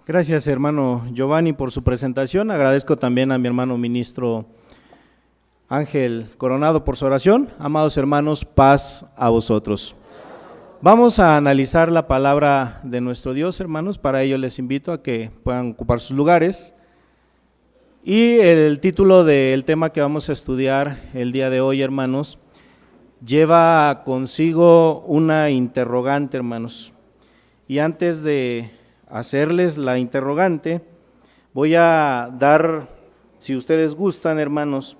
Gracias, hermano Giovanni, por su presentación. Agradezco también a mi hermano ministro Ángel Coronado por su oración. Amados hermanos, paz a vosotros. Vamos a analizar la palabra de nuestro Dios, hermanos. Para ello les invito a que puedan ocupar sus lugares. Y el título del tema que vamos a estudiar el día de hoy, hermanos, lleva consigo una interrogante, hermanos. Y antes de hacerles la interrogante, voy a dar, si ustedes gustan, hermanos,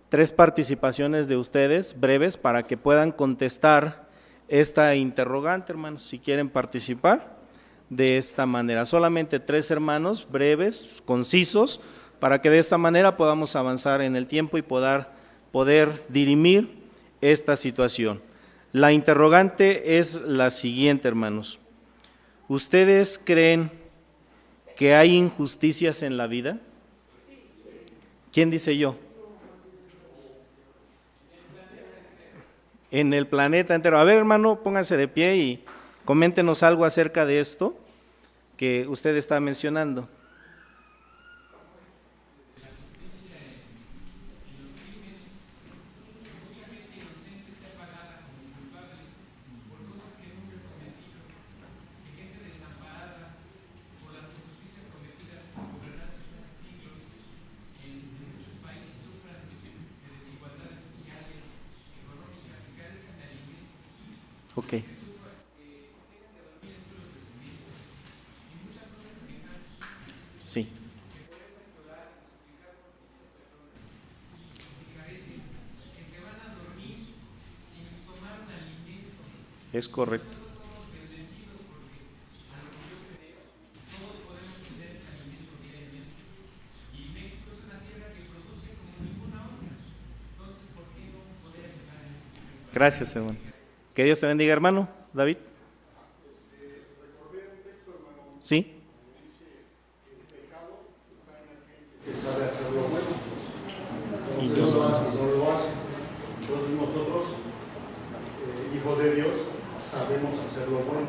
3 participaciones de ustedes breves para que puedan contestar esta interrogante, hermanos, si quieren participar de esta manera. Solamente 3 hermanos breves, concisos, para que de esta manera podamos avanzar en el tiempo y poder dirimir esta situación. La interrogante es la siguiente, hermanos. ¿Ustedes creen que hay injusticias en la vida? ¿Quién dice yo? En el planeta entero. A ver, hermano, pónganse de pie y coméntenos algo acerca de esto que usted está mencionando. Ok. Sí. Es correcto. Gracias, hermano. Que Dios te bendiga, hermano. David. Sí. Que sabe hacer lo bueno, entonces no lo hace. Entonces nosotros, hijos de Dios, sabemos hacer lo bueno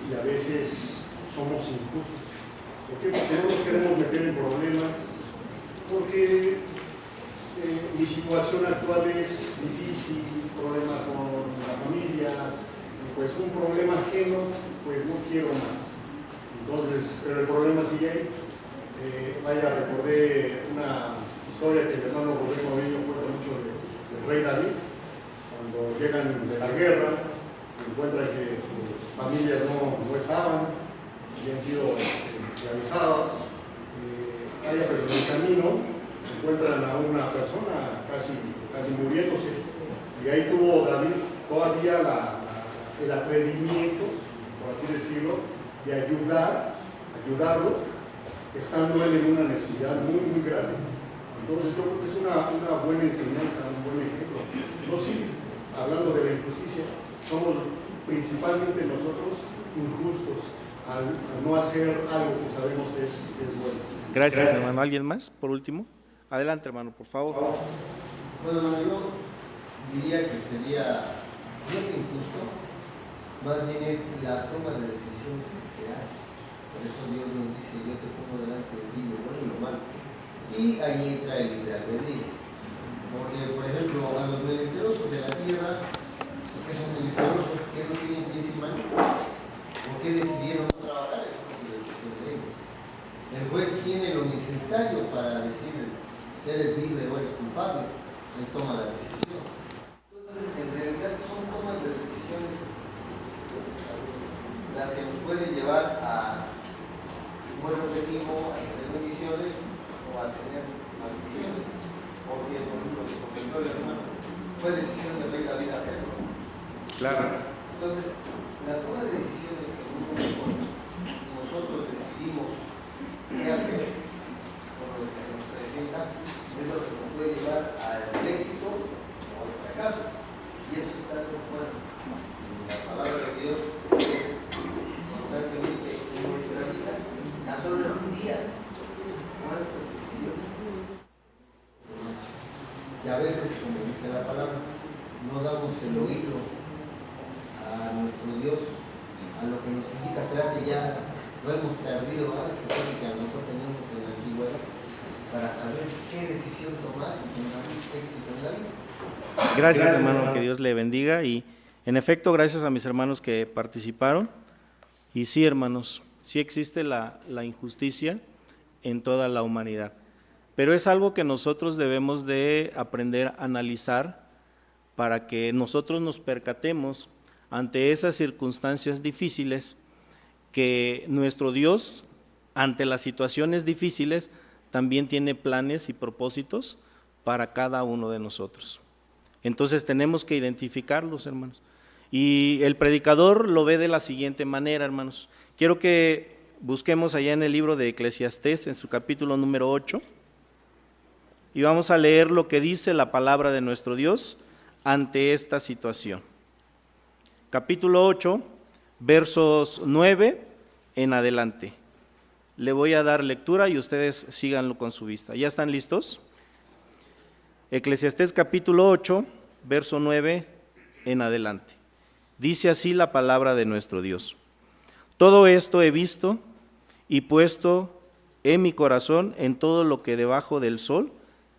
y a veces somos injustos. ¿Por qué? Porque no nos queremos meter en problemas, porque mi situación actual es difícil, problemas con la familia, pues un problema ajeno, pues no quiero más. Entonces, pero el problema sigue ahí. Recordé una historia que mi hermano Rodrigo Novillo cuenta mucho del rey David, cuando llegan de la guerra, encuentran que sus familias no estaban, habían sido esclavizadas, pero en el camino encuentran a una persona casi muriéndose, y ahí tuvo David todavía el atrevimiento, por así decirlo, de ayudarlo, estando él en una necesidad muy grande. Entonces yo creo que es una buena enseñanza, un buen ejemplo. No, sí, hablando de la injusticia, somos principalmente nosotros injustos al no hacer algo que sabemos que es bueno. Gracias, hermano. ¿Alguien más, por último? Adelante, hermano, por favor. Bueno, hermano, yo diría que sería, no es injusto, más bien es la toma de decisiones que se hace. Por eso Dios nos dice, yo te pongo delante de ti lo bueno y lo malo. Y ahí entra el libre albedrío. Porque, por ejemplo, a los menesterosos de la tierra, que son menesterosos, que no tienen pies y manos, ¿por qué decidieron no trabajar? Es por su decisión de ellos. El juez tiene lo necesario para decir que eres libre o eres culpable. Él toma la decisión. Entonces, en realidad son tomas de decisiones las que nos pueden llevar a un buen objetivo, a tener bendiciones o a tener maldiciones. Porque, por ejemplo, lo que comentó el hermano, fue decisión del rey David hacerlo. Claro. Entonces, la toma de decisiones que nosotros decidimos qué hacer con lo que se nos presenta es lo que nos puede llevar al éxito o al fracaso. Y eso está fuera. La palabra de Dios se ve constantemente en nuestra vida, tan solo en un día. ¿Cuántas decisiones? Y a veces, como dice la palabra, no damos el oído a nuestro Dios, a lo que nos indica. ¿Será que ya lo hemos perdido, ¿verdad? Se supone que a lo mejor teníamos en la antigüedad para saber qué decisión tomar y tengamos éxito en la vida. Gracias, hermano, que Dios le bendiga. Y en efecto, gracias a mis hermanos que participaron. Y sí, hermanos, sí existe la injusticia en toda la humanidad, pero es algo que nosotros debemos de aprender a analizar para que nosotros nos percatemos ante esas circunstancias difíciles que nuestro Dios, ante las situaciones difíciles, también tiene planes y propósitos para cada uno de nosotros. Entonces tenemos que identificarlos, hermanos. Y el predicador lo ve de la siguiente manera, hermanos. Quiero que busquemos allá en el libro de Eclesiastés, en su capítulo número 8, y vamos a leer lo que dice la palabra de nuestro Dios ante esta situación. Capítulo 8, versos 9 en adelante. Le voy a dar lectura y ustedes síganlo con su vista. ¿Ya están listos? Eclesiastés capítulo 8, verso 9 en adelante. Dice así la palabra de nuestro Dios. Todo esto he visto y puesto en mi corazón en todo lo que debajo del sol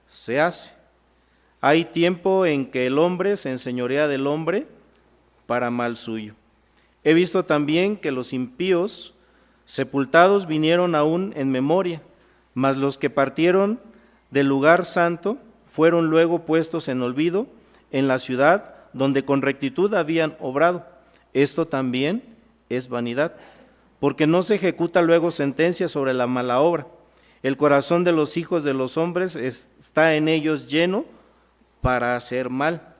se hace. Hay tiempo en que el hombre se enseñorea del hombre para mal suyo. He visto también que los impíos sepultados vinieron aún en memoria, mas los que partieron del lugar santo fueron luego puestos en olvido en la ciudad donde con rectitud habían obrado. Esto también es vanidad, porque no se ejecuta luego sentencia sobre la mala obra. El corazón de los hijos de los hombres está en ellos lleno para hacer mal.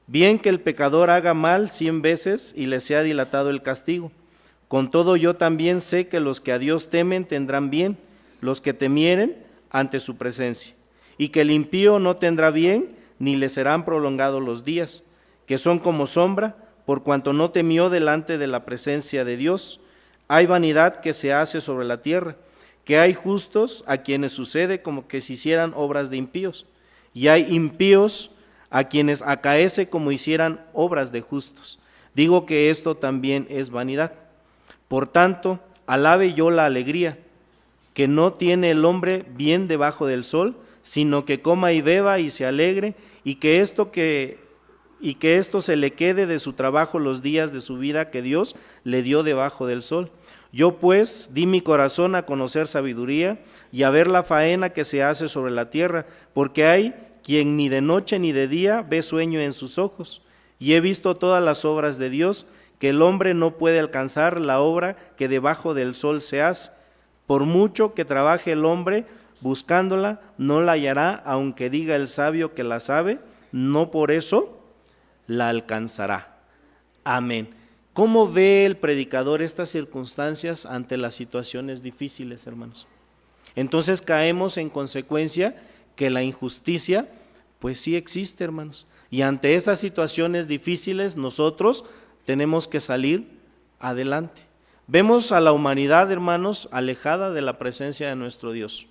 Bien que el pecador haga mal 100 veces y le sea dilatado el castigo. Con todo yo también sé que los que a Dios temen tendrán bien, los que temieren ante su presencia. Y que el impío no tendrá bien, ni le serán prolongados los días, que son como sombra, por cuanto no temió delante de la presencia de Dios. Hay vanidad que se hace sobre la tierra, que hay justos a quienes sucede como que se hicieran obras de impíos, y hay impíos a quienes acaece como hicieran obras de justos. Digo que esto también es vanidad. Por tanto, alabe yo la alegría, que no tiene el hombre bien debajo del sol, sino que coma y beba y se alegre, y que esto se le quede de su trabajo los días de su vida que Dios le dio debajo del sol. Yo pues di mi corazón a conocer sabiduría y a ver la faena que se hace sobre la tierra, porque hay quien ni de noche ni de día ve sueño en sus ojos. Y he visto todas las obras de Dios, que el hombre no puede alcanzar la obra que debajo del sol se hace. Por mucho que trabaje el hombre buscándola, no la hallará, aunque diga el sabio que la sabe, no por eso la alcanzará. Amén. ¿Cómo ve el predicador estas circunstancias ante las situaciones difíciles, hermanos? Entonces caemos en consecuencia que la injusticia, pues sí existe, hermanos. Y ante esas situaciones difíciles nosotros tenemos que salir adelante. Vemos a la humanidad, hermanos, alejada de la presencia de nuestro Dios.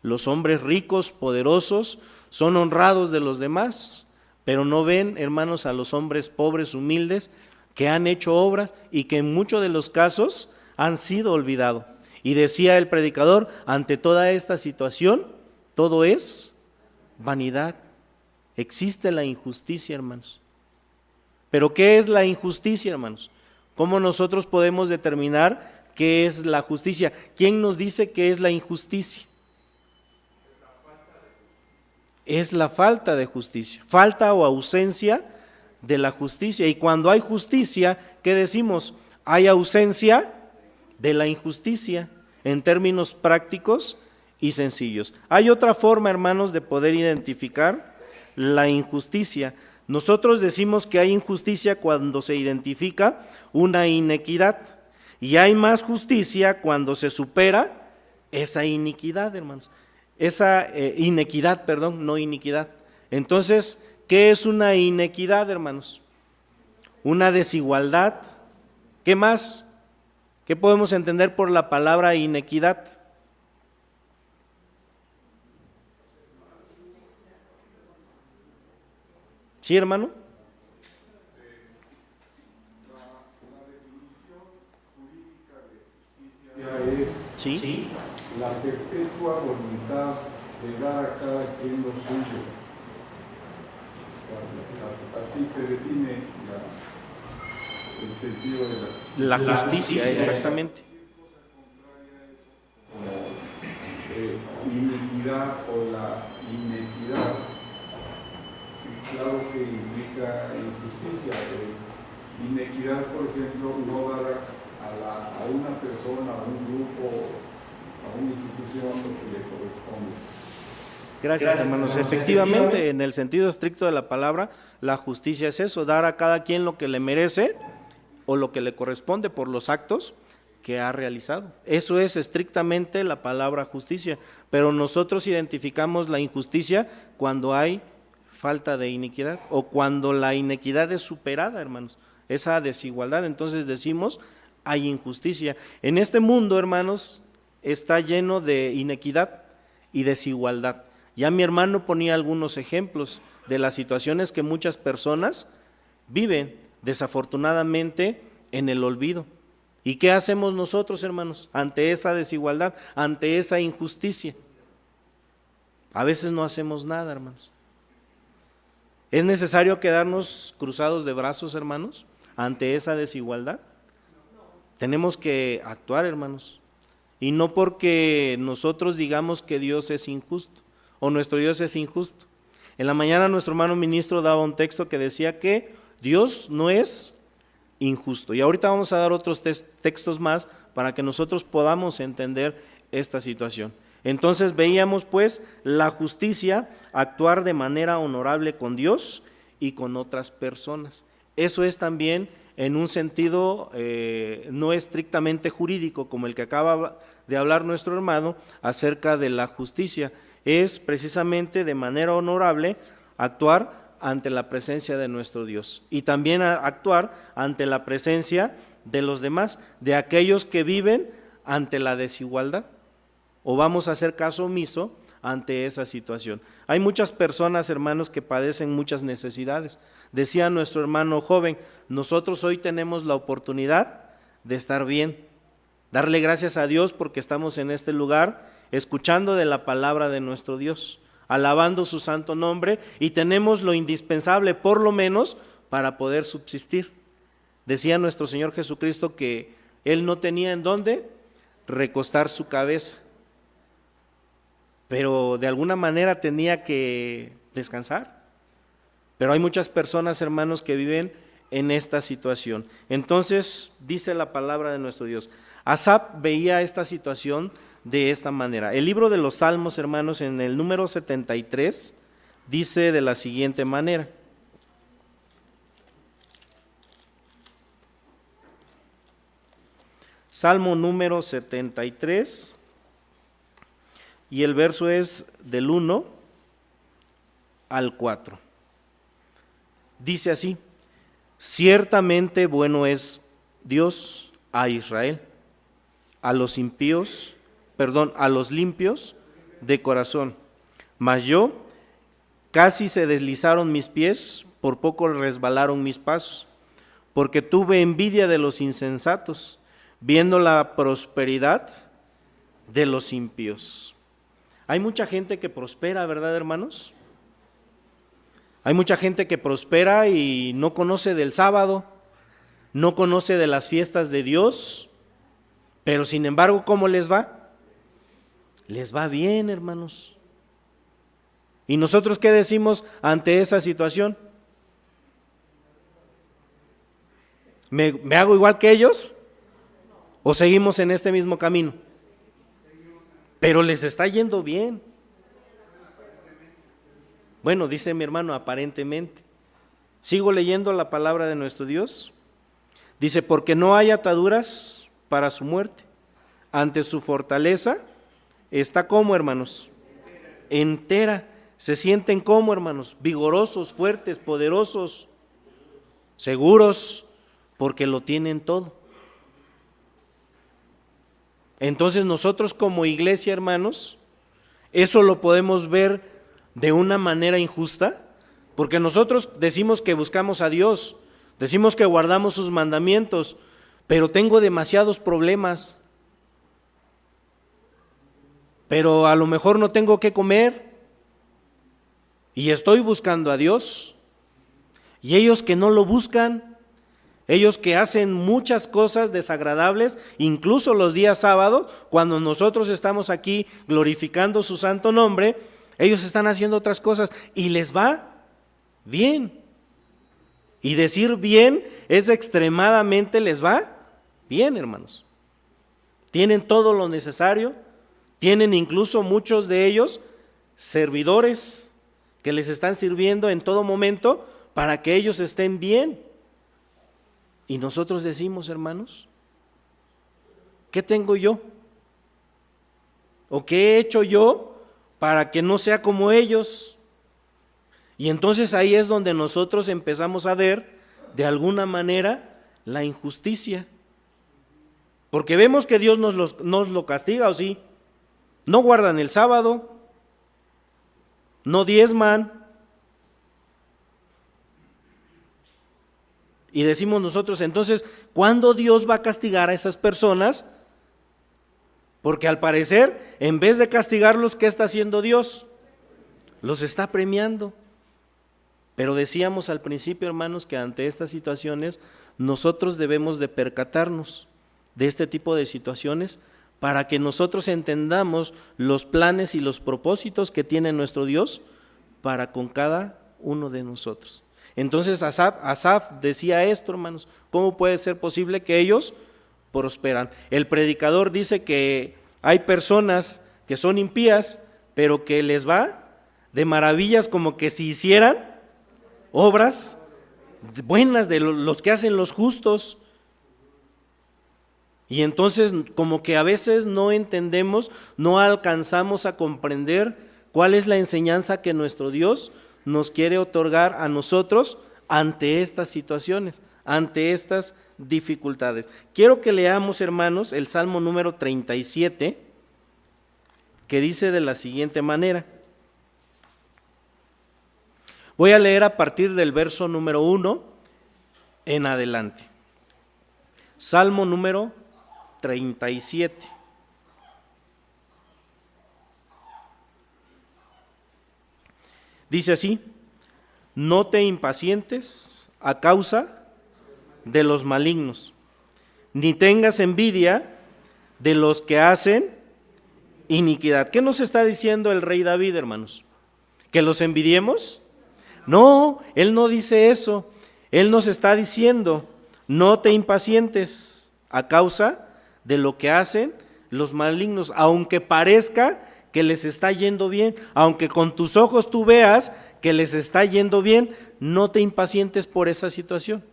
Los hombres ricos, poderosos, son honrados de los demás, pero no ven, hermanos, a los hombres pobres, humildes, que han hecho obras y que en muchos de los casos han sido olvidados. Y decía el predicador, ante toda esta situación, todo es vanidad. Existe la injusticia, hermanos. ¿Pero qué es la injusticia, hermanos? ¿Cómo nosotros podemos determinar qué es la justicia? ¿Quién nos dice qué es la injusticia? Es la falta de justicia, falta o ausencia de la justicia. Y cuando hay justicia, ¿qué decimos? Hay ausencia de la injusticia, en términos prácticos y sencillos. Hay otra forma, hermanos, de poder identificar la injusticia. Nosotros decimos que hay injusticia cuando se identifica una inequidad, y hay más justicia cuando se supera esa iniquidad, hermanos. Esa inequidad, perdón, no iniquidad. Entonces, ¿qué es una inequidad, hermanos? Una desigualdad. ¿Qué más? ¿Qué podemos entender por la palabra inequidad? ¿Sí, hermano? ¿Sí? La perpetua voluntad de dar a cada quien lo suyo. Así se define el sentido de La justicia, exactamente. Iniquidad o la inequidad, claro que implica injusticia. Inequidad, por ejemplo, no dar a una persona, a un grupo, a una institución lo que le corresponde. Gracias, hermanos. Efectivamente, en el sentido estricto de la palabra, la justicia es eso, dar a cada quien lo que le merece o lo que le corresponde por los actos que ha realizado. Eso es estrictamente la palabra justicia, pero nosotros identificamos la injusticia cuando hay falta de iniquidad o cuando la inequidad es superada, hermanos, esa desigualdad, entonces decimos hay injusticia. En este mundo, hermanos, está lleno de inequidad y desigualdad. Ya mi hermano ponía algunos ejemplos de las situaciones que muchas personas viven desafortunadamente en el olvido. ¿Y qué hacemos nosotros, hermanos, ante esa desigualdad, ante esa injusticia? A veces no hacemos nada, hermanos. ¿Es necesario quedarnos cruzados de brazos, hermanos, ante esa desigualdad? Tenemos que actuar, hermanos, y no porque nosotros digamos que Dios es injusto o nuestro Dios es injusto. En la mañana nuestro hermano ministro daba un texto que decía que Dios no es injusto. Y ahorita vamos a dar otros textos más para que nosotros podamos entender esta situación. Entonces veíamos pues la justicia, actuar de manera honorable con Dios y con otras personas. Eso es también en un sentido no estrictamente jurídico como el que acaba de hablar nuestro hermano acerca de la justicia. Es precisamente de manera honorable actuar ante la presencia de nuestro Dios y también actuar ante la presencia de los demás, de aquellos que viven ante la desigualdad, o vamos a hacer caso omiso ante esa situación. Hay muchas personas, hermanos, que padecen muchas necesidades. Decía nuestro hermano joven, nosotros hoy tenemos la oportunidad de estar bien, darle gracias a Dios porque estamos en este lugar escuchando de la palabra de nuestro Dios, alabando su santo nombre, y tenemos lo indispensable, por lo menos, para poder subsistir. Decía nuestro Señor Jesucristo que Él no tenía en dónde recostar su cabeza, pero de alguna manera tenía que descansar. Pero hay muchas personas, hermanos, que viven en esta situación. Entonces, dice la palabra de nuestro Dios, Asaf veía esta situación de esta manera. El libro de los Salmos, hermanos, en el número 73, dice de la siguiente manera. Salmo número 73, y el verso es del 1 al 4. Dice así: ciertamente bueno es Dios a Israel, a los limpios de corazón. Mas yo, casi se deslizaron mis pies, por poco resbalaron mis pasos, porque tuve envidia de los insensatos, viendo la prosperidad de los impíos. Hay mucha gente que prospera, ¿verdad, hermanos? Hay mucha gente que prospera y no conoce del sábado, no conoce de las fiestas de Dios, pero sin embargo, ¿cómo les va? Les va bien, hermanos. ¿Y nosotros qué decimos ante esa situación? ¿Me hago igual que ellos? ¿O seguimos en este mismo camino? Pero les está yendo bien. Bueno, dice mi hermano, aparentemente. Sigo leyendo la palabra de nuestro Dios. Dice, porque no hay ataduras para su muerte. Ante su fortaleza está como, hermanos, entera. Se sienten como, hermanos, vigorosos, fuertes, poderosos, seguros, porque lo tienen todo. Entonces nosotros como iglesia, hermanos, eso lo podemos ver de una manera injusta, porque nosotros decimos que buscamos a Dios, decimos que guardamos sus mandamientos, pero tengo demasiados problemas. pero a lo mejor no tengo que comer y estoy buscando a Dios. Y ellos que no lo buscan, ellos que hacen muchas cosas desagradables, incluso los días sábados, cuando nosotros estamos aquí glorificando su santo nombre, ellos están haciendo otras cosas y les va bien. Y decir bien es extremadamente, les va bien, hermanos. Tienen todo lo necesario, tienen incluso muchos de ellos servidores que les están sirviendo en todo momento para que ellos estén bien. Y nosotros decimos, hermanos, ¿qué tengo yo? ¿O qué he hecho yo para que no sea como ellos? Y entonces ahí es donde nosotros empezamos a ver, de alguna manera, la injusticia. Porque vemos que Dios nos lo castiga, ¿o sí? No guardan el sábado, no diezman. Y decimos nosotros, entonces, ¿cuándo Dios va a castigar a esas personas? Porque al parecer, en vez de castigarlos, ¿qué está haciendo Dios? Los está premiando. Pero decíamos al principio, hermanos, que ante estas situaciones nosotros debemos de percatarnos de este tipo de situaciones para que nosotros entendamos los planes y los propósitos que tiene nuestro Dios para con cada uno de nosotros. Entonces Asaf decía esto, hermanos, ¿cómo puede ser posible que ellos prosperan? El predicador dice que hay personas que son impías, pero que les va de maravillas, como que si hicieran obras buenas de los que hacen los justos. Y entonces como que a veces no entendemos, no alcanzamos a comprender cuál es la enseñanza que nuestro Dios nos quiere otorgar a nosotros ante estas situaciones, ante estas dificultades. Quiero que leamos, hermanos, el Salmo número 37, que dice de la siguiente manera. Voy a leer a partir del verso número 1 en adelante. Salmo número 37. Dice así: no te impacientes a causa de los malignos, ni tengas envidia de los que hacen iniquidad. ¿Qué nos está diciendo el rey David, hermanos? ¿Que los envidiemos? No, él no dice eso. Él nos está diciendo, no te impacientes a causa de lo que hacen los malignos, aunque parezca que les está yendo bien, aunque con tus ojos tú veas que les está yendo bien, no te impacientes por esa situación.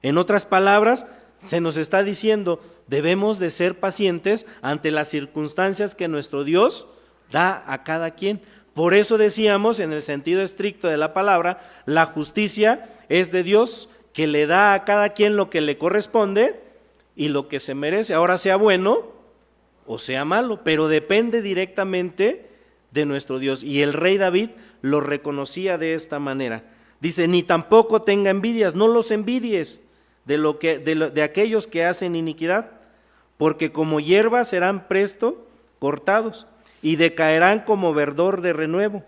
En otras palabras, se nos está diciendo, debemos de ser pacientes ante las circunstancias que nuestro Dios da a cada quien. Por eso decíamos, en el sentido estricto de la palabra, la justicia es de Dios, que le da a cada quien lo que le corresponde y lo que se merece, ahora sea bueno o sea malo, pero depende directamente de nuestro Dios. Y el rey David lo reconocía de esta manera. Dice, ni tampoco tenga envidias, no los envidies de aquellos que hacen iniquidad, porque como hierba serán presto cortados y decaerán como verdor de renuevo.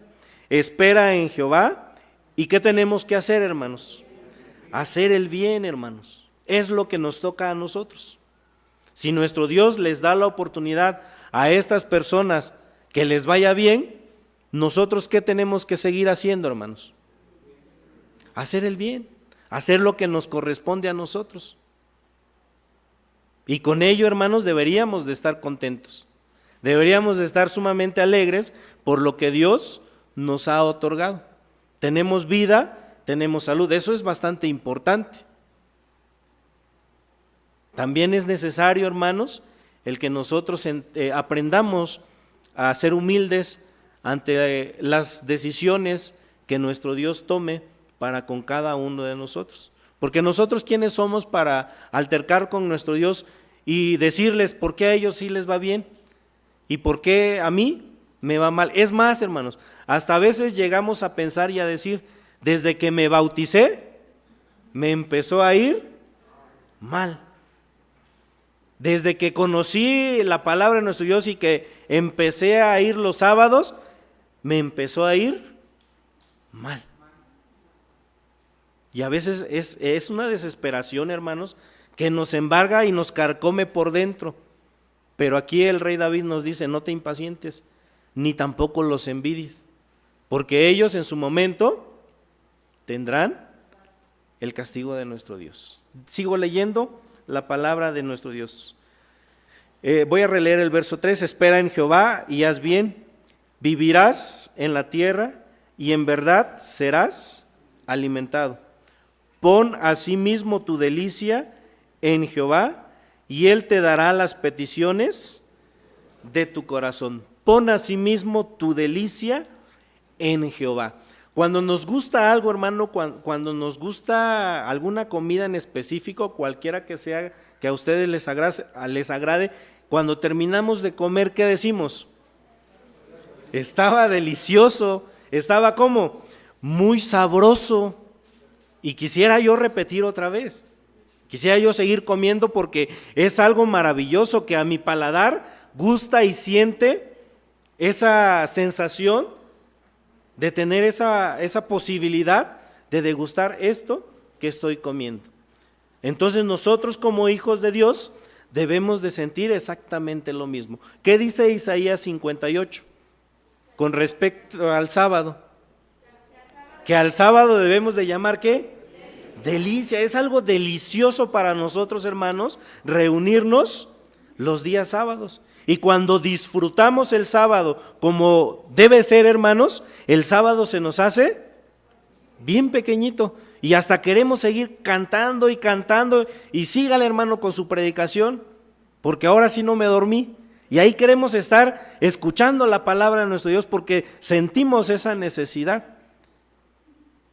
Espera en Jehová. ¿Y qué tenemos que hacer, hermanos? Hacer el bien, hermanos. Es lo que nos toca a nosotros. Si nuestro Dios les da la oportunidad a estas personas que les vaya bien, nosotros ¿qué tenemos que seguir haciendo, hermanos? Hacer el bien, hacer lo que nos corresponde a nosotros. Y con ello, hermanos, deberíamos de estar contentos. Deberíamos de estar sumamente alegres por lo que Dios nos ha otorgado. Tenemos vida, tenemos salud, eso es bastante importante. También es necesario, hermanos, el que nosotros aprendamos a ser humildes ante las decisiones que nuestro Dios tome para con cada uno de nosotros. Porque nosotros, ¿quiénes somos para altercar con nuestro Dios y decirles por qué a ellos sí les va bien y por qué a mí me va mal? Es más, hermanos, hasta a veces llegamos a pensar y a decir, desde que me bauticé, me empezó a ir mal. Desde que conocí la palabra de nuestro Dios y que empecé a ir los sábados, me empezó a ir mal. Y a veces es una desesperación, hermanos, que nos embarga y nos carcome por dentro. Pero aquí el rey David nos dice, no te impacientes, ni tampoco los envidies, porque ellos en su momento tendrán el castigo de nuestro Dios. Sigo leyendo la palabra de nuestro Dios. Voy a releer el verso 3, espera en Jehová y haz bien, vivirás en la tierra y en verdad serás alimentado. Pon asimismo tu delicia en Jehová y Él te dará las peticiones de tu corazón. Pon asimismo tu delicia en Jehová. Cuando nos gusta algo, hermano, cuando nos gusta alguna comida en específico, cualquiera que sea, que a ustedes les agrade, cuando terminamos de comer, ¿qué decimos? Estaba delicioso, estaba como muy sabroso y quisiera yo repetir otra vez. Quisiera yo seguir comiendo porque es algo maravilloso que a mi paladar gusta y siente esa sensación de tener esa posibilidad de degustar esto que estoy comiendo. Entonces nosotros como hijos de Dios debemos de sentir exactamente lo mismo. ¿Qué dice Isaías 58 con respecto al sábado? Que al sábado debemos de llamar ¿qué? Delicia. Es algo delicioso para nosotros, hermanos, reunirnos los días sábados. Y cuando disfrutamos el sábado como debe ser, hermanos, el sábado se nos hace bien pequeñito y hasta queremos seguir cantando y sígale, hermano, con su predicación, porque ahora sí no me dormí. Y ahí queremos estar escuchando la palabra de nuestro Dios porque sentimos esa necesidad.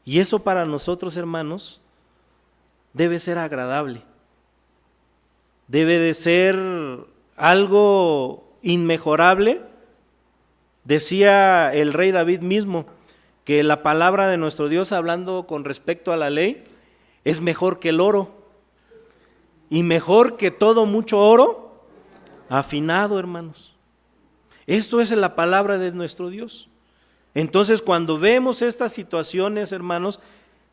Y eso para nosotros, hermanos, debe ser agradable. Debe de ser algo inmejorable. Decía el rey David mismo que la palabra de nuestro Dios, hablando con respecto a la ley, es mejor que el oro y mejor que todo mucho oro afinado, hermanos. Esto es la palabra de nuestro Dios. Entonces, cuando vemos estas situaciones, hermanos,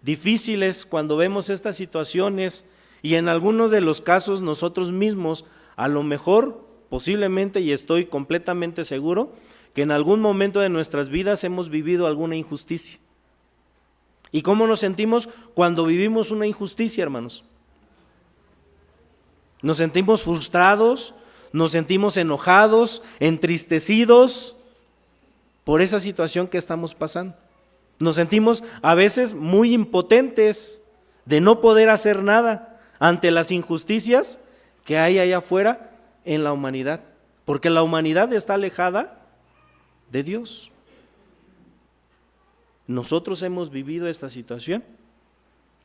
difíciles, cuando vemos estas situaciones y en algunos de los casos nosotros mismos, a lo mejor, posiblemente, y estoy completamente seguro, que en algún momento de nuestras vidas hemos vivido alguna injusticia. ¿Y cómo nos sentimos cuando vivimos una injusticia, hermanos? Nos sentimos frustrados, nos sentimos enojados, entristecidos por esa situación que estamos pasando. Nos sentimos a veces muy impotentes de no poder hacer nada ante las injusticias que hay allá afuera en la humanidad, porque la humanidad está alejada de Dios. Nosotros hemos vivido esta situación.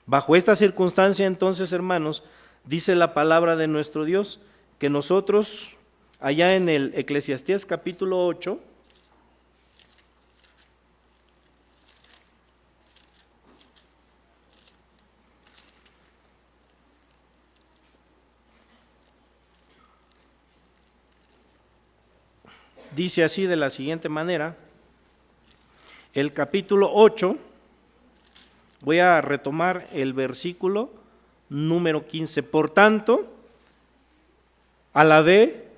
Bajo esta circunstancia, entonces, hermanos, dice la palabra de nuestro Dios que nosotros, allá en el Eclesiastés capítulo 8, dice así de la siguiente manera, el capítulo 8, voy a retomar el versículo número 15. Por tanto, alabé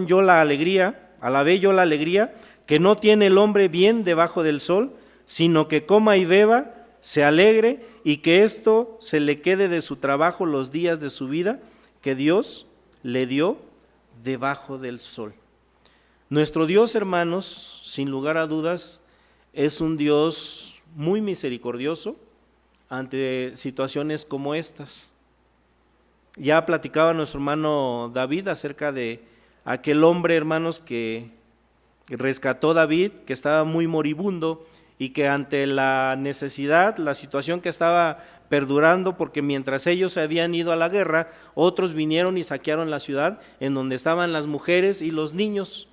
yo la alegría que no tiene el hombre bien debajo del sol, sino que coma y beba, se alegre y que esto se le quede de su trabajo los días de su vida que Dios le dio debajo del sol. Nuestro Dios, hermanos, sin lugar a dudas, es un Dios muy misericordioso ante situaciones como estas. Ya platicaba nuestro hermano David acerca de aquel hombre, hermanos, que rescató David, que estaba muy moribundo y que ante la necesidad, la situación que estaba perdurando, porque mientras ellos se habían ido a la guerra, otros vinieron y saquearon la ciudad en donde estaban las mujeres y los niños.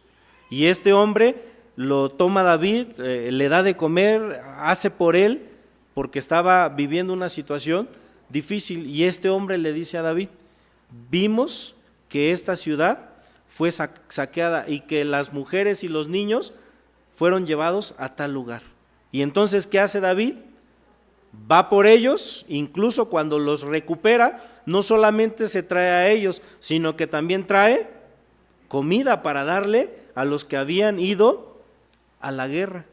Y este hombre lo toma David, le da de comer, hace por él, porque estaba viviendo una situación difícil. Y este hombre le dice a David, vimos que esta ciudad fue saqueada y que las mujeres y los niños fueron llevados a tal lugar. Y entonces, ¿qué hace David? Va por ellos, incluso cuando los recupera, no solamente se trae a ellos, sino que también trae comida para darle a los que habían ido a la guerra.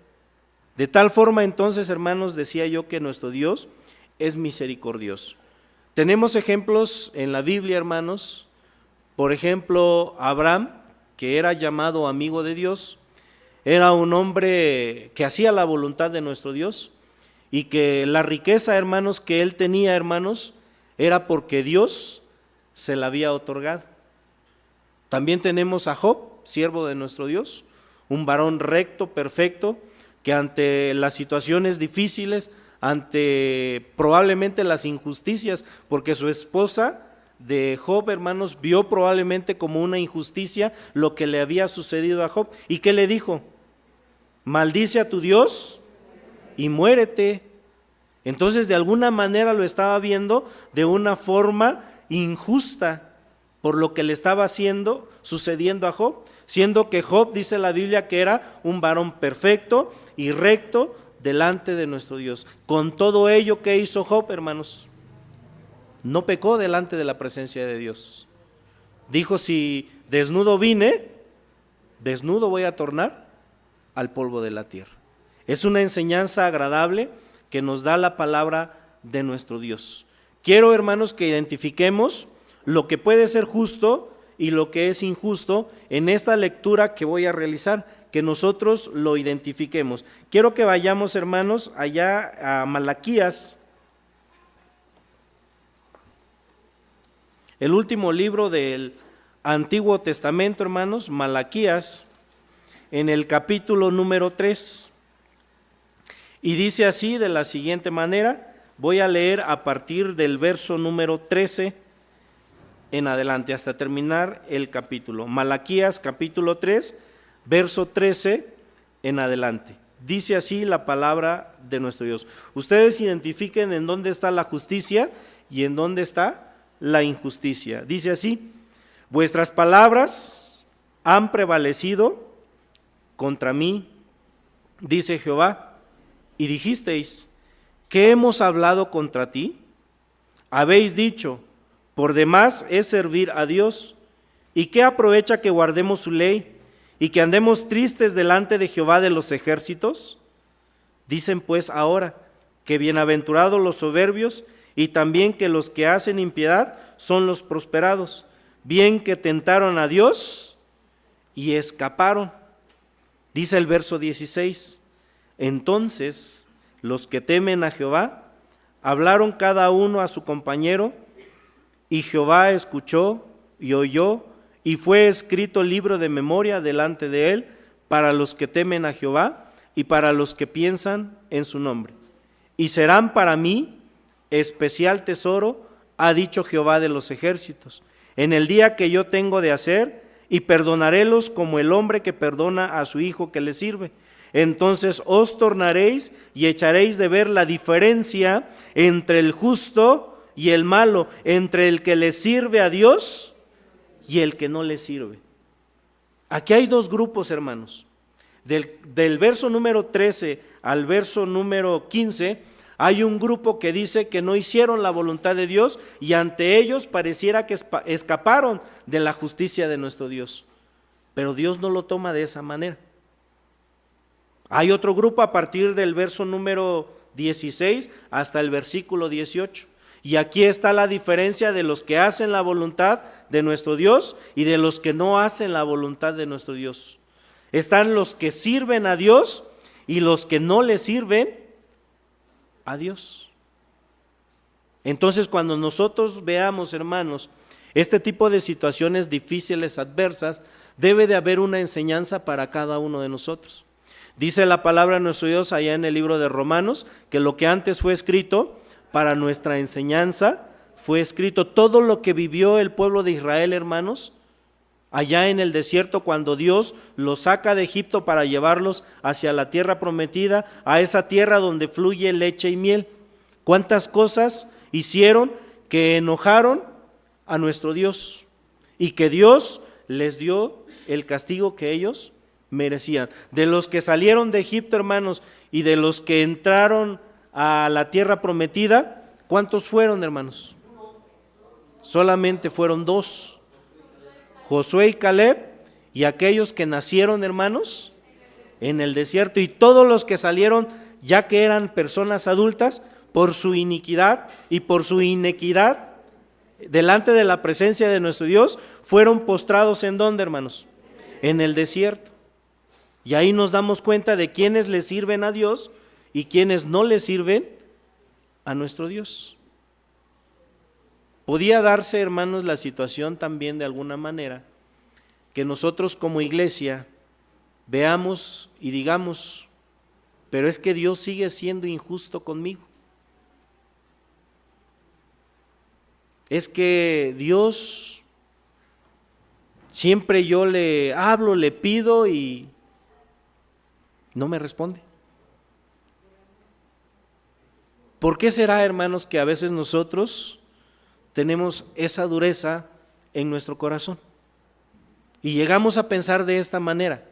De tal forma, entonces, hermanos, decía yo que nuestro Dios es misericordioso. Tenemos ejemplos en la Biblia, hermanos. Por ejemplo, Abraham, que era llamado amigo de Dios, era un hombre que hacía la voluntad de nuestro Dios, y que la riqueza, hermanos, que él tenía, hermanos, era porque Dios se la había otorgado. También tenemos a Job, siervo de nuestro Dios, un varón recto, perfecto, que ante las situaciones difíciles, ante probablemente las injusticias, porque su esposa de Job, hermanos, vio probablemente como una injusticia lo que le había sucedido a Job. ¿Y qué le dijo? Maldice a tu Dios y muérete. Entonces, de alguna manera lo estaba viendo de una forma injusta por lo que le estaba sucediendo a Job, siendo que Job, dice la Biblia, que era un varón perfecto y recto delante de nuestro Dios. Con todo ello, ¿qué hizo Job, hermanos? No pecó delante de la presencia de Dios. Dijo: si desnudo vine, desnudo voy a tornar al polvo de la tierra. Es una enseñanza agradable que nos da la palabra de nuestro Dios. Quiero, hermanos, que identifiquemos lo que puede ser justo y lo que es injusto en esta lectura que voy a realizar, que nosotros lo identifiquemos. Quiero que vayamos, hermanos, allá a Malaquías, el último libro del Antiguo Testamento, hermanos, Malaquías, en el capítulo número 3. Y dice así, de la siguiente manera, voy a leer a partir del verso número 13 en adelante, hasta terminar el capítulo. Malaquías capítulo 3, verso 13 en adelante. Dice así la palabra de nuestro Dios. Ustedes identifiquen en dónde está la justicia y en dónde está la injusticia. Dice así: vuestras palabras han prevalecido contra mí, dice Jehová, y dijisteis: ¿qué hemos hablado contra ti? Habéis dicho: por demás es servir a Dios, ¿y qué aprovecha que guardemos su ley y que andemos tristes delante de Jehová de los ejércitos? Dicen pues ahora que bienaventurados los soberbios, y también que los que hacen impiedad son los prosperados, bien que tentaron a Dios y escaparon. Dice el verso 16: entonces los que temen a Jehová hablaron cada uno a su compañero, y Jehová escuchó y oyó, y fue escrito libro de memoria delante de él para los que temen a Jehová y para los que piensan en su nombre. Y serán para mí especial tesoro, ha dicho Jehová de los ejércitos, en el día que yo tengo de hacer, y perdonarélos como el hombre que perdona a su hijo que le sirve. Entonces os tornaréis y echaréis de ver la diferencia entre el justo y el malo, entre el que le sirve a Dios y el que no le sirve. Aquí hay dos grupos, hermanos. Del verso número 13 al verso número 15, hay un grupo que dice que no hicieron la voluntad de Dios y ante ellos pareciera que escaparon de la justicia de nuestro Dios. Pero Dios no lo toma de esa manera. Hay otro grupo a partir del verso número 16 hasta el versículo 18. Y aquí está la diferencia de los que hacen la voluntad de nuestro Dios y de los que no hacen la voluntad de nuestro Dios. Están los que sirven a Dios y los que no le sirven a Dios. Entonces, cuando nosotros veamos, hermanos, este tipo de situaciones difíciles, adversas, debe de haber una enseñanza para cada uno de nosotros. Dice la palabra de nuestro Dios allá en el libro de Romanos, que lo que antes fue escrito para nuestra enseñanza, fue escrito. Todo lo que vivió el pueblo de Israel, hermanos, allá en el desierto, cuando Dios los saca de Egipto para llevarlos hacia la tierra prometida, a esa tierra donde fluye leche y miel. ¿Cuántas cosas hicieron que enojaron a nuestro Dios? y que Dios les dio el castigo que ellos merecían. De los que salieron de Egipto, hermanos, y de los que entraron a la tierra prometida, ¿cuántos fueron, hermanos? Solamente fueron 2, Josué y Caleb, y aquellos que nacieron, hermanos, en el desierto, y todos los que salieron, ya que eran personas adultas, por su iniquidad y por su inequidad, delante de la presencia de nuestro Dios, fueron postrados ¿en dónde, hermanos? En el desierto. Y ahí nos damos cuenta de quiénes le sirven a Dios y quiénes no le sirven a nuestro Dios. Podía darse, hermanos, la situación también de alguna manera que nosotros como iglesia veamos y digamos, pero es que Dios sigue siendo injusto conmigo. Es que Dios, siempre yo le hablo, le pido y no me responde. ¿Por qué será, hermanos, que a veces nosotros tenemos esa dureza en nuestro corazón? Y llegamos a pensar de esta manera,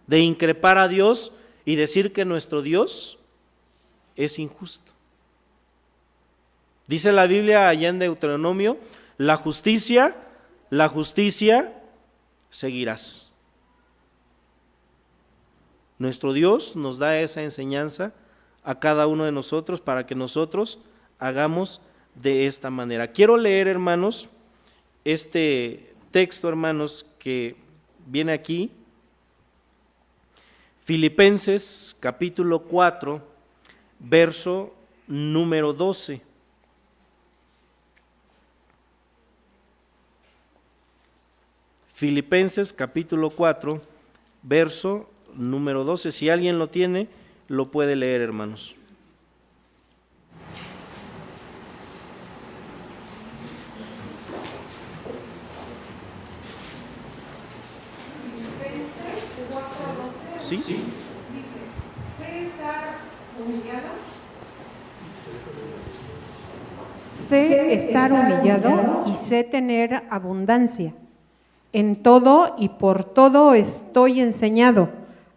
de increpar a Dios y decir que nuestro Dios es injusto. Dice la Biblia allá en Deuteronomio, la justicia seguirás. Nuestro Dios nos da esa enseñanza a cada uno de nosotros para que nosotros hagamos de esta manera. Quiero leer, hermanos, este texto, hermanos, que viene aquí, Filipenses capítulo 4, verso número 12. Filipenses capítulo 4, verso número 12. Si alguien lo tiene, lo puede leer, hermanos. ¿Sí? Dice, sé estar humillado y sé tener abundancia. En todo y por todo estoy enseñado,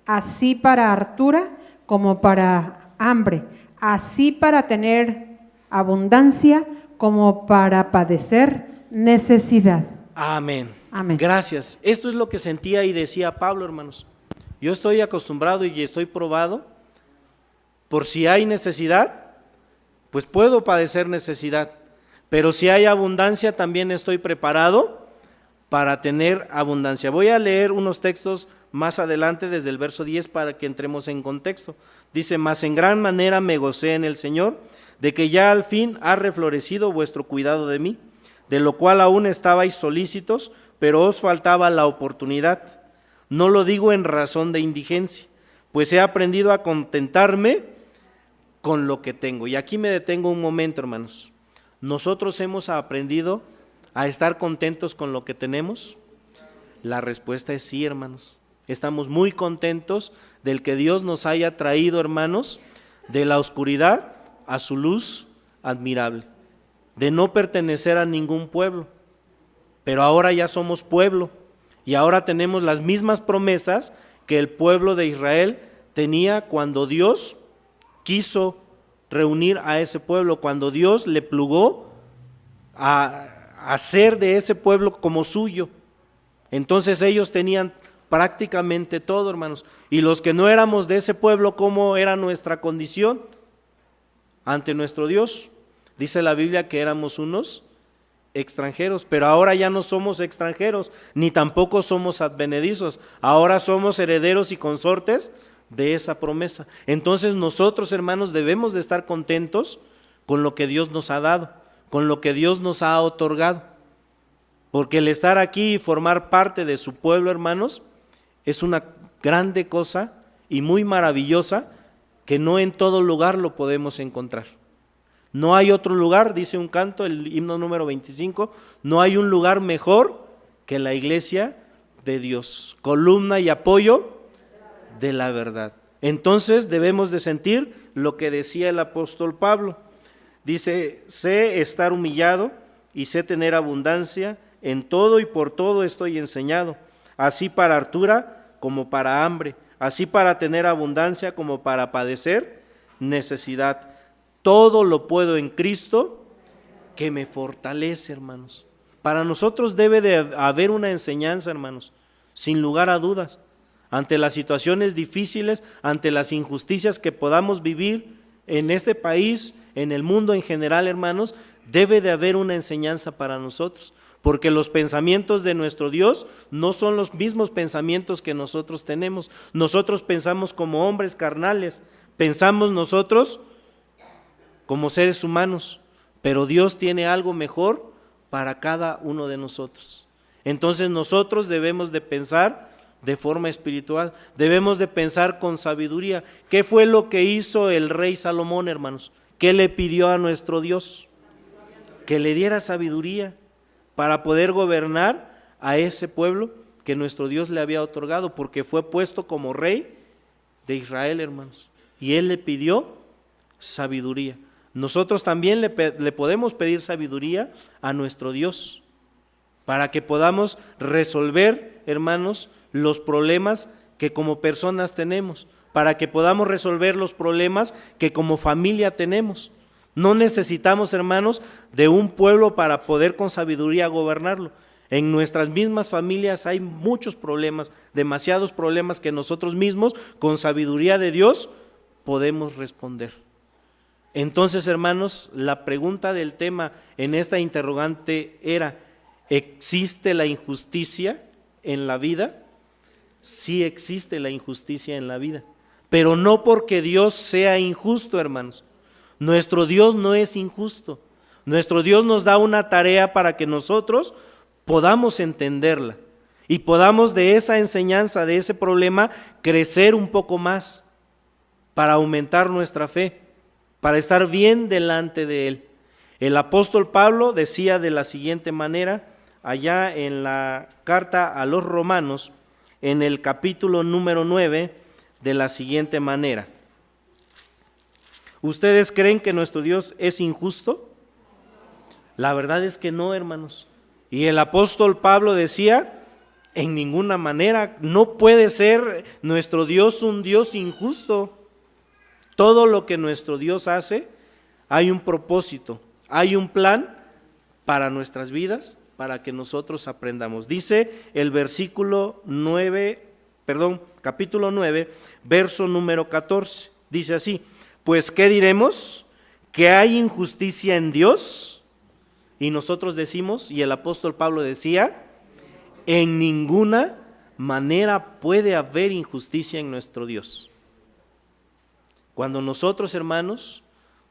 así para hartura como para hambre, así para tener abundancia como para padecer necesidad. Amén. Amén. Gracias. Esto es lo que sentía y decía Pablo, hermanos. Yo estoy acostumbrado y estoy probado, por si hay necesidad, pues puedo padecer necesidad, pero si hay abundancia también estoy preparado para tener abundancia. Voy a leer unos textos más adelante desde el verso 10 para que entremos en contexto. Dice, mas en gran manera me gocé en el Señor, de que ya al fin ha reflorecido vuestro cuidado de mí, de lo cual aún estabais solícitos, pero os faltaba la oportunidad. No lo digo en razón de indigencia, pues he aprendido a contentarme con lo que tengo. Y aquí me detengo un momento, hermanos. ¿Nosotros hemos aprendido a estar contentos con lo que tenemos? La respuesta es sí, hermanos. Estamos muy contentos del que Dios nos haya traído, hermanos, de la oscuridad a su luz admirable, de no pertenecer a ningún pueblo, pero ahora ya somos pueblo y ahora tenemos las mismas promesas que el pueblo de Israel tenía cuando Dios quiso reunir a ese pueblo, cuando Dios le plugó a hacer de ese pueblo como suyo. Entonces ellos tenían prácticamente todo, hermanos. Y los que no éramos de ese pueblo, ¿cómo era nuestra condición ante nuestro Dios? Dice la Biblia que éramos unos extranjeros, pero ahora ya no somos extranjeros, ni tampoco somos advenedizos. Ahora somos herederos y consortes de esa promesa. Entonces nosotros, hermanos, debemos de estar contentos con lo que Dios nos ha dado, con lo que Dios nos ha otorgado, porque el estar aquí y formar parte de su pueblo, hermanos, es una grande cosa y muy maravillosa que no en todo lugar lo podemos encontrar. No hay otro lugar, dice un canto, el himno número 25, no hay un lugar mejor que la iglesia de Dios, columna y apoyo de la verdad. Entonces debemos de sentir lo que decía el apóstol Pablo. Dice, sé estar humillado y sé tener abundancia, en todo y por todo estoy enseñado, así para hartura como para hambre, así para tener abundancia como para padecer necesidad. Todo lo puedo en Cristo que me fortalece, hermanos. Para nosotros debe de haber una enseñanza, hermanos, sin lugar a dudas. Ante las situaciones difíciles, ante las injusticias que podamos vivir en este país, en el mundo en general, hermanos, debe de haber una enseñanza para nosotros, porque los pensamientos de nuestro Dios no son los mismos pensamientos que nosotros tenemos. Nosotros pensamos como hombres carnales, pensamos nosotros como seres humanos, pero Dios tiene algo mejor para cada uno de nosotros. Entonces nosotros debemos de pensar de forma espiritual, debemos de pensar con sabiduría. ¿Qué fue lo que hizo el rey Salomón, hermanos? ¿Qué le pidió a nuestro Dios? Que le diera sabiduría para poder gobernar a ese pueblo que nuestro Dios le había otorgado, porque fue puesto como rey de Israel, hermanos, y él le pidió sabiduría. Nosotros también le podemos pedir sabiduría a nuestro Dios para que podamos resolver, hermanos, los problemas que como personas tenemos, para que podamos resolver los problemas que como familia tenemos. No necesitamos, hermanos, de un pueblo para poder con sabiduría gobernarlo. En nuestras mismas familias hay muchos problemas, demasiados problemas que nosotros mismos con sabiduría de Dios podemos responder. Entonces, hermanos, la pregunta del tema en esta interrogante era: ¿existe la injusticia en la vida? Sí existe la injusticia en la vida, pero no porque Dios sea injusto, hermanos. Nuestro Dios no es injusto. Nuestro Dios nos da una tarea para que nosotros podamos entenderla y podamos de esa enseñanza, de ese problema, crecer un poco más para aumentar nuestra fe, para estar bien delante de Él. El apóstol Pablo decía de la siguiente manera, allá en la carta a los Romanos, en el capítulo número 9, de la siguiente manera: ¿ustedes creen que nuestro Dios es injusto? La verdad es que no, hermanos. Y el apóstol Pablo decía, en ninguna manera, no puede ser nuestro Dios un Dios injusto. Todo lo que nuestro Dios hace, hay un propósito, hay un plan para nuestras vidas, para que nosotros aprendamos. Dice el capítulo 9, verso número 14, dice así: pues ¿qué diremos? ¿Que hay injusticia en Dios? Y nosotros decimos, y el apóstol Pablo decía, en ninguna manera puede haber injusticia en nuestro Dios. Cuando nosotros, hermanos,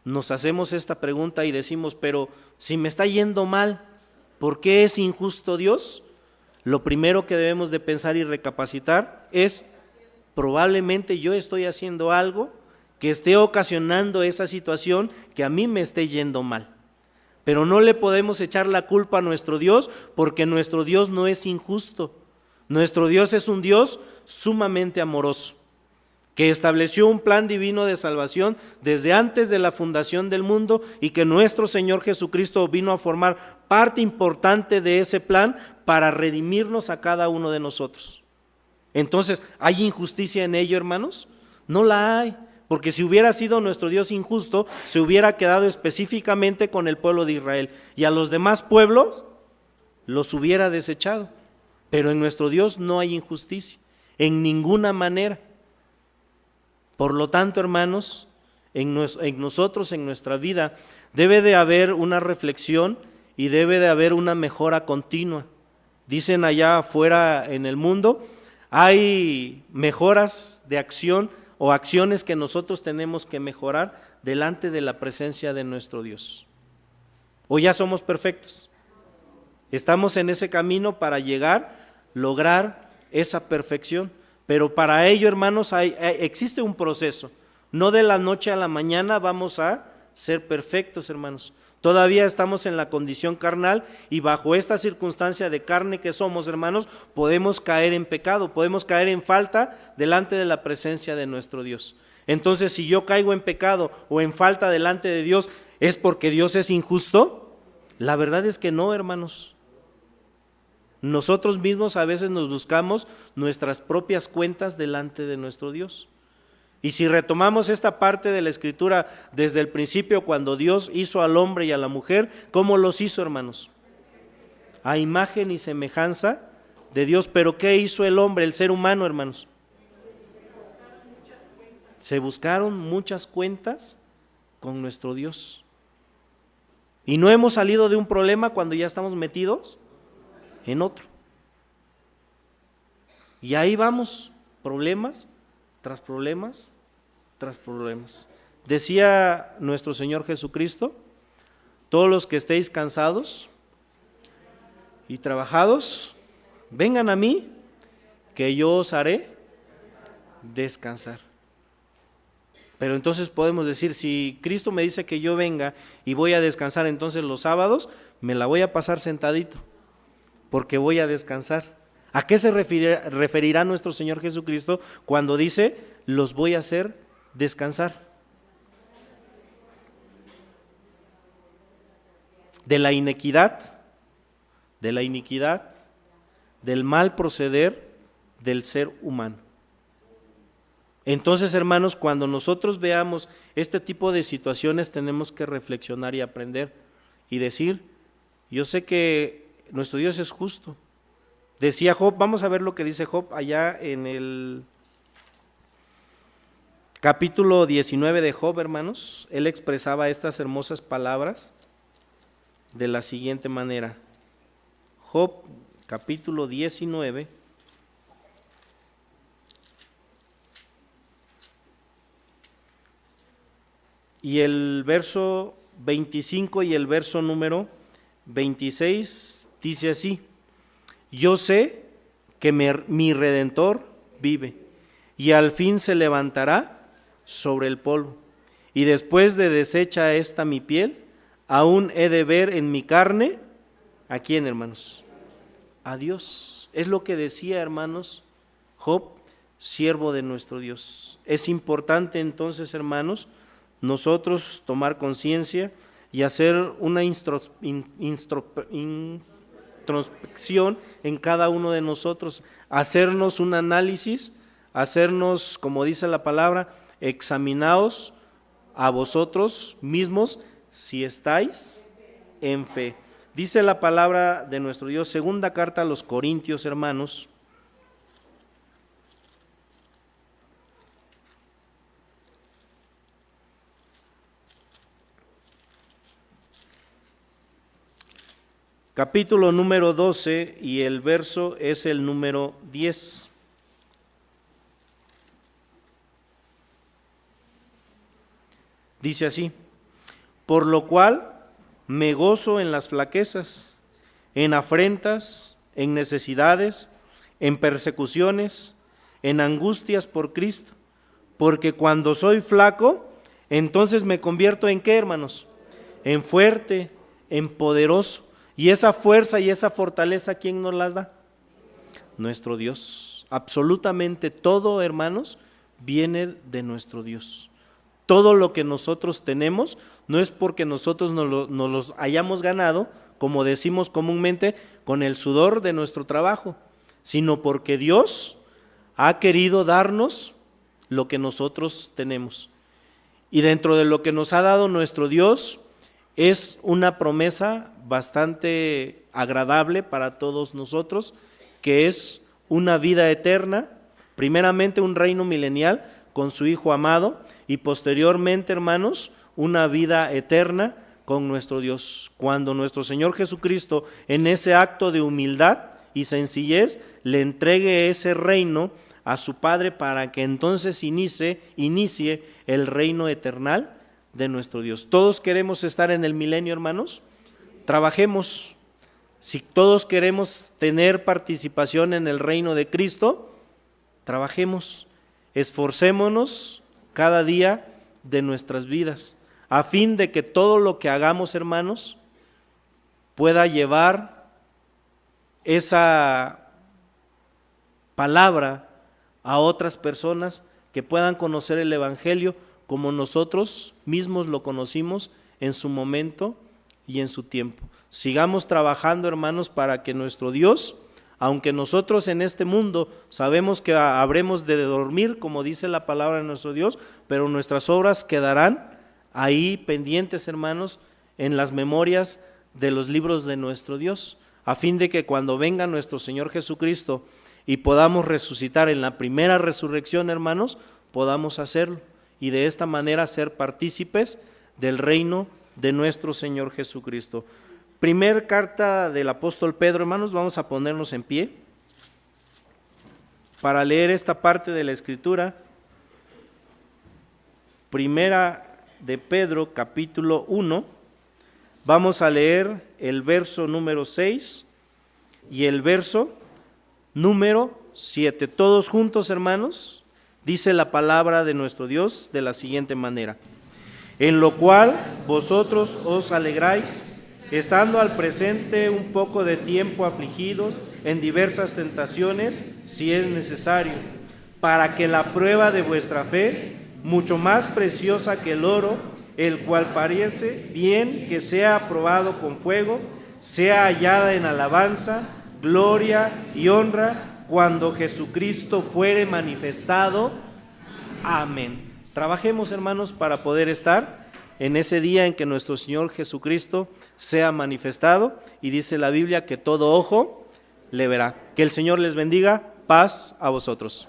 nos hacemos esta pregunta y decimos, pero si me está yendo mal, ¿por qué es injusto Dios? Lo primero que debemos de pensar y recapacitar es, probablemente yo estoy haciendo algo que esté ocasionando esa situación que a mí me esté yendo mal. Pero no le podemos echar la culpa a nuestro Dios, porque nuestro Dios no es injusto. Nuestro Dios es un Dios sumamente amoroso, que estableció un plan divino de salvación desde antes de la fundación del mundo, y que nuestro Señor Jesucristo vino a formar parte importante de ese plan para redimirnos a cada uno de nosotros. Entonces, ¿hay injusticia en ello, hermanos? No la hay, porque si hubiera sido nuestro Dios injusto, se hubiera quedado específicamente con el pueblo de Israel, y a los demás pueblos los hubiera desechado. Pero en nuestro Dios no hay injusticia, en ninguna manera. Por lo tanto, hermanos, en nosotros, en nuestra vida, debe de haber una reflexión y debe de haber una mejora continua. Dicen allá afuera en el mundo, hay mejoras de acción o acciones que nosotros tenemos que mejorar delante de la presencia de nuestro Dios. ¿O ya somos perfectos? Estamos en ese camino para lograr esa perfección. Pero para ello, hermanos, existe un proceso. No de la noche a la mañana vamos a ser perfectos, hermanos. Todavía estamos en la condición carnal, y bajo esta circunstancia de carne que somos, hermanos, podemos caer en pecado, podemos caer en falta delante de la presencia de nuestro Dios. Entonces, si yo caigo en pecado o en falta delante de Dios, ¿es porque Dios es injusto? La verdad es que no, hermanos. Nosotros mismos a veces nos buscamos nuestras propias cuentas delante de nuestro Dios. Y si retomamos esta parte de la Escritura desde el principio, cuando Dios hizo al hombre y a la mujer, ¿cómo los hizo, hermanos? A imagen y semejanza de Dios. Pero ¿qué hizo el hombre, el ser humano, hermanos? Se buscaron muchas cuentas con nuestro Dios. Y no hemos salido de un problema cuando ya estamos metidos en otro. Y ahí vamos, problemas tras problemas tras problemas. Decía nuestro Señor Jesucristo: todos los que estéis cansados y trabajados, vengan a mí, que yo os haré descansar. Pero entonces podemos decir, si Cristo me dice que yo venga y voy a descansar, entonces los sábados me la voy a pasar sentadito, porque voy a descansar. ¿A qué se referirá nuestro Señor Jesucristo cuando dice, los voy a hacer descansar? De la iniquidad, del mal proceder del ser humano. Entonces, hermanos, cuando nosotros veamos este tipo de situaciones, tenemos que reflexionar y aprender y decir, yo sé que nuestro Dios es justo. Decía Job, vamos a ver lo que dice Job allá en el capítulo 19 de Job, hermanos. Él expresaba estas hermosas palabras de la siguiente manera. Job, capítulo 19. Y el verso 25 y el verso número 26 dice así: yo sé que mi Redentor vive y al fin se levantará sobre el polvo. Y después de deshecha esta mi piel, aún he de ver en mi carne, ¿a quién, hermanos? A Dios. Es lo que decía, hermanos, Job, siervo de nuestro Dios. Es importante entonces, hermanos, nosotros tomar conciencia y hacer una introspección en cada uno de nosotros, hacernos un análisis, hacernos, como dice la palabra, examinaos a vosotros mismos si estáis en fe. Dice la palabra de nuestro Dios, segunda carta a los Corintios, hermanos, capítulo número 12 y el verso es el número 10. Dice así: por lo cual me gozo en las flaquezas, en afrentas, en necesidades, en persecuciones, en angustias por Cristo, porque cuando soy flaco, entonces me convierto en ¿qué, hermanos? En fuerte, en poderoso. Y esa fuerza y esa fortaleza, ¿quién nos las da? Nuestro Dios. Absolutamente todo, hermanos, viene de nuestro Dios. Todo lo que nosotros tenemos no es porque nosotros nos los hayamos ganado, como decimos comúnmente, con el sudor de nuestro trabajo, sino porque Dios ha querido darnos lo que nosotros tenemos. Y dentro de lo que nos ha dado nuestro Dios es una promesa bastante agradable para todos nosotros, que es una vida eterna, primeramente un reino milenial con su Hijo amado y posteriormente, hermanos, una vida eterna con nuestro Dios. Cuando nuestro Señor Jesucristo, en ese acto de humildad y sencillez, le entregue ese reino a su Padre para que entonces inicie el reino eternal de nuestro Dios. ¿Todos queremos estar en el milenio, hermanos? Trabajemos. Si todos queremos tener participación en el reino de Cristo, trabajemos, esforcémonos cada día de nuestras vidas, a fin de que todo lo que hagamos, hermanos, pueda llevar esa palabra a otras personas que puedan conocer el Evangelio como nosotros mismos lo conocimos en su momento y en su tiempo. Sigamos trabajando, hermanos, para que nuestro Dios Aunque nosotros en este mundo sabemos que habremos de dormir, como dice la palabra de nuestro Dios, pero nuestras obras quedarán ahí pendientes, hermanos, en las memorias de los libros de nuestro Dios, a fin de que cuando venga nuestro Señor Jesucristo y podamos resucitar en la primera resurrección, hermanos, podamos hacerlo y de esta manera ser partícipes del reino de nuestro Señor Jesucristo. Primer carta del apóstol Pedro, hermanos, vamos a ponernos en pie para leer esta parte de la Escritura. Primera de Pedro, capítulo 1, vamos a leer el verso número 6 y el verso número 7. Todos juntos, hermanos, dice la palabra de nuestro Dios de la siguiente manera: en lo cual vosotros os alegráis, estando al presente un poco de tiempo afligidos en diversas tentaciones, si es necesario, para que la prueba de vuestra fe, mucho más preciosa que el oro, el cual parece bien que sea probado con fuego, sea hallada en alabanza, gloria y honra, cuando Jesucristo fuere manifestado. Amén. Trabajemos, hermanos, para poder estar en ese día en que nuestro Señor Jesucristo sea manifestado, y dice la Biblia que todo ojo le verá. Que el Señor les bendiga. Paz a vosotros.